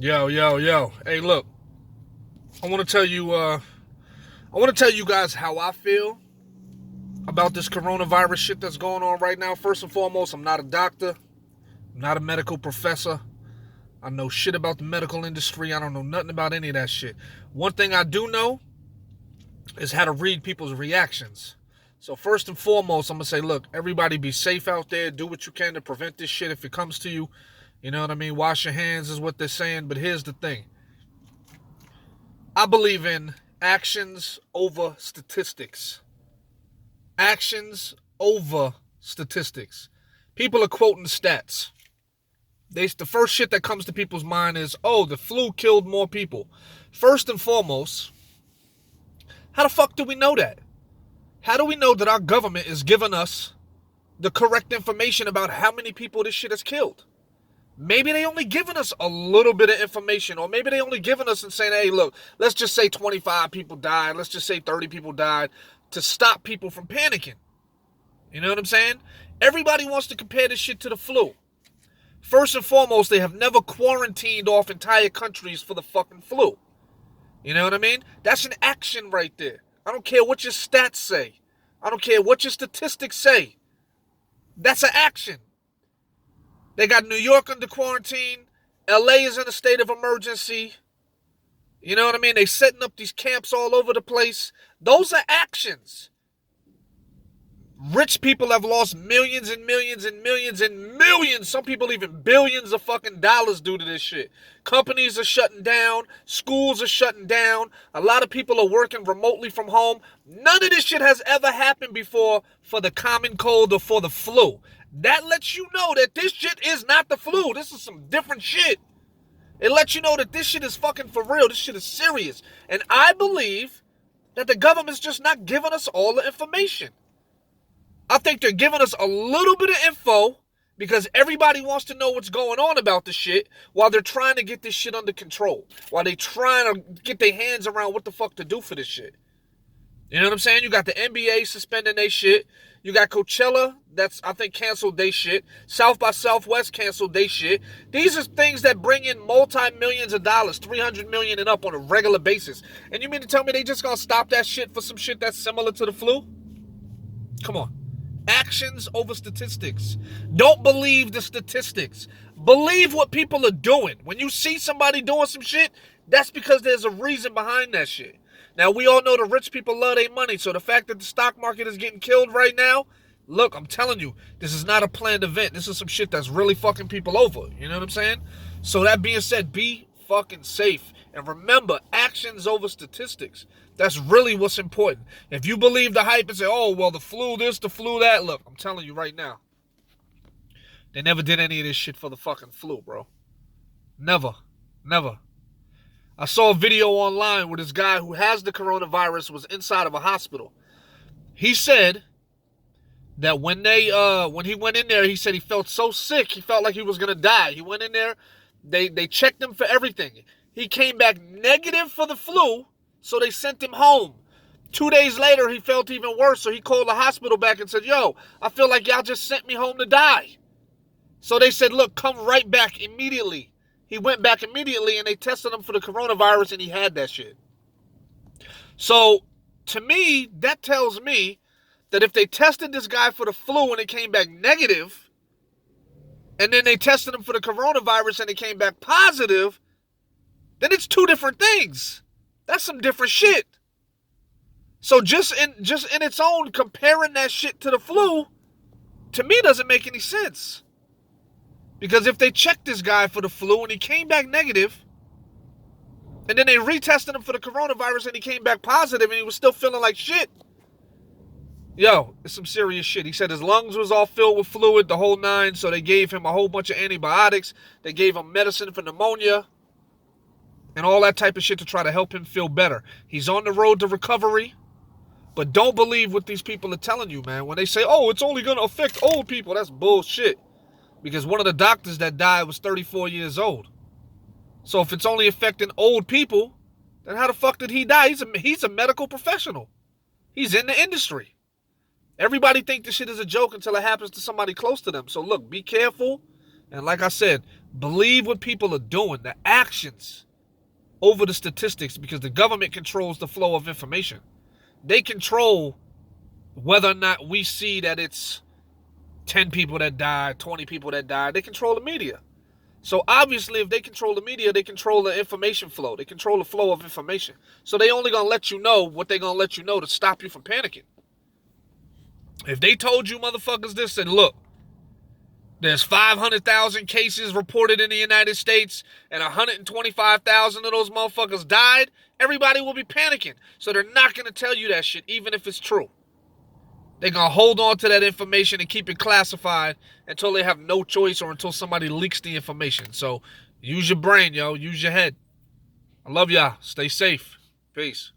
Yo, yo, yo. Hey, look. I want to tell you. I want to tell you guys how I feel about this coronavirus shit that's going on right now. First and foremost, I'm not a doctor. I'm not a medical professor. I know shit about the medical industry. I don't know nothing about any of that shit. One thing I do know is how to read people's reactions. So first and foremost, I'm gonna say, look, everybody be safe out there. Do what you can to prevent this shit if it comes to you. You know what I mean? Wash your hands is what they're saying. But here's the thing. I believe in actions over statistics. Actions over statistics. People are quoting stats. The first shit that comes to people's mind is, oh, the flu killed more people. First and foremost, how the fuck do we know that? How do we know that our government is giving us the correct information about how many people this shit has killed? Maybe they only giving us a little bit of information, or maybe they only giving us and saying, hey, look, let's just say 25 people died, let's just say 30 people died, to stop people from panicking. You know what I'm saying? Everybody wants to compare this shit to the flu. First and foremost, they have never quarantined off entire countries for the fucking flu. You know what I mean? That's an action right there. I don't care what your stats say. I don't care what your statistics say. That's an action. They got New York under quarantine. LA is in a state of emergency. You know what I mean? They setting up these camps all over the place. Those are actions. Rich people have lost millions and millions and millions and millions, some people even billions of fucking dollars due to this shit. Companies are shutting down. Schools are shutting down. A lot of people are working remotely from home. None of this shit has ever happened before for the common cold or for the flu. That lets you know that this shit is not the flu. This is some different shit. It lets you know that this shit is fucking for real. This shit is serious. And I believe that the government's just not giving us all the information. I think they're giving us a little bit of info because everybody wants to know what's going on about this shit while they're trying to get this shit under control. While they're trying to get their hands around what the fuck to do for this shit. You know what I'm saying? You got the NBA suspending their shit. You got Coachella, that's, I think, canceled their shit. South by Southwest canceled their shit. These are things that bring in multi-millions of dollars, $300 million and up on a regular basis. And you mean to tell me they just gonna stop that shit for some shit that's similar to the flu? Come on. Actions over statistics. Don't believe the statistics. Believe what people are doing. When you see somebody doing some shit, that's because there's a reason behind that shit. Now, we all know the rich people love their money, so the fact that the stock market is getting killed right now, look, I'm telling you, this is not a planned event. This is some shit that's really fucking people over. You know what I'm saying? So that being said, be fucking safe. And remember, actions over statistics. That's really what's important. If you believe the hype and say, oh, well, the flu this, the flu that, look, I'm telling you right now, they never did any of this shit for the fucking flu, bro. Never. Never. I saw a video online where this guy who has the coronavirus was inside of a hospital. He said that when he went in there, he said he felt so sick, he felt like he was gonna die. He went in there, they checked him for everything. He came back negative for the flu, so they sent him home. 2 days later, he felt even worse, so he called the hospital back and said, yo, I feel like y'all just sent me home to die. So they said, look, come right back immediately. He went back immediately, and they tested him for the coronavirus, and he had that shit. So, to me, that tells me that if they tested this guy for the flu and it came back negative, and then they tested him for the coronavirus and it came back positive, then it's two different things. That's some different shit. So just in its own, comparing that shit to the flu, to me doesn't make any sense. Because if they checked this guy for the flu and he came back negative, and then they retested him for the coronavirus and he came back positive and he was still feeling like shit, yo, it's some serious shit. He said his lungs was all filled with fluid, the whole nine, so they gave him a whole bunch of antibiotics. They gave him medicine for pneumonia and all that type of shit to try to help him feel better. He's on the road to recovery, but don't believe what these people are telling you, man. When they say, oh, it's only going to affect old people, that's bullshit. Because one of the doctors that died was 34 years old. So if it's only affecting old people, then how the fuck did he die? He's a medical professional. He's in the industry. Everybody think this shit is a joke until it happens to somebody close to them. So look, be careful. And like I said, Believe what people are doing, the actions over the statistics, because the government controls the flow of information. They control whether or not we see that it's 10 people that died, 20 people that died. They control the media. So obviously, if they control the media, they control the information flow. They control the flow of information. So they only going to let you know what they going to let you know to stop you from panicking. If they told you motherfuckers this and look, there's 500,000 cases reported in the United States and 125,000 of those motherfuckers died, everybody will be panicking. So they're not going to tell you that shit, even if it's true. They're going to hold on to that information and keep it classified until they have no choice or until somebody leaks the information. So use your brain, yo. Use your head. I love y'all. Stay safe. Peace.